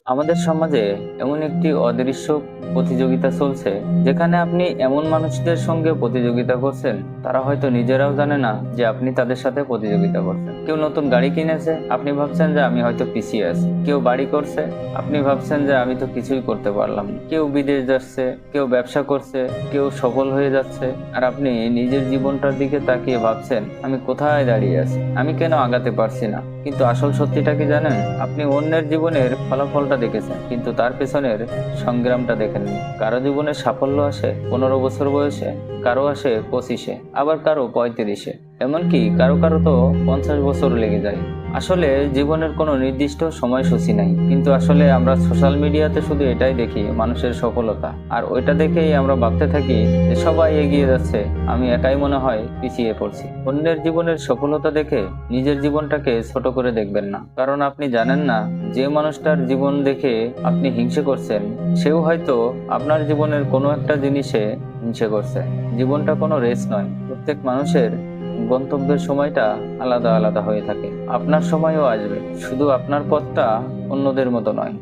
আমাদের সমাজে এমন একটি অদৃশ্য প্রতিযোগিতা চলছে, যেখানে আপনি এমন মানুষদের সঙ্গে প্রতিযোগিতা করছেন, তারা হয়তো নিজেরাও জানে না যে আপনি তাদের সাথে প্রতিযোগিতা করছেন। কেউ নতুন গাড়ি কিনেছে, আপনি ভাবছেন যে আমি হয়তো পিছিয়ে আছি। কেউ বাড়ি করছে, আপনি ভাবছেন যে আমি তো কিছুই করতে পারলাম না। কেউ বিদেশ যাচ্ছে, কেউ ব্যবসা করছে, কেউ সফল হয়ে যাচ্ছে, আর আপনি নিজের জীবনটার দিকে তাকিয়ে ভাবছেন আমি কোথায় দাঁড়িয়ে আছি, আমি কেন আগাতে পারছি না। কিন্তু আসল সত্যিটা কি জানেন? আপনি অন্যের জীবনের ফলাফলটা দেখেছেন, কিন্তু তার পেছনের সংগ্রামটা দেখেননি। কারো জীবনে সাফল্য আসে 15 বছর বয়সে, কারো আসে 25-এ, আবার কারো 35-এ, এমনকি কারো কারো তো 50 বছর লেগে যায়। আসলে জীবনের কোনো নির্দিষ্ট সময়সূচি নাই, কিন্তু আসলে আমরা সোশ্যাল মিডিয়াতে শুধু এটাই দেখি, মানুষের সফলতা, আর ওইটা দেখেই আমরা ভাবতে থাকি যে সবাই এগিয়ে যাচ্ছে, আমি একাই মনে হয় পিছিয়ে পড়ছি। অন্যের জীবনের সফলতা দেখে নিজের জীবনটাকে ছোট করে দেখবেন না, কারণ আপনি জানেন না যে মানুষটার জীবন দেখে আপনি হিংসে করছেন, সেও হয়তো আপনার জীবনের কোনো একটা জিনিসে হিংসে করছে। জীবনটা কোনো রেস নয়, প্রত্যেক মানুষের গন্তব্যের সময়টা আলাদা আলাদা হয়ে থাকে। আপনার সময়ও আসবে, শুধু আপনার পথটা অন্যদের মতো নয়।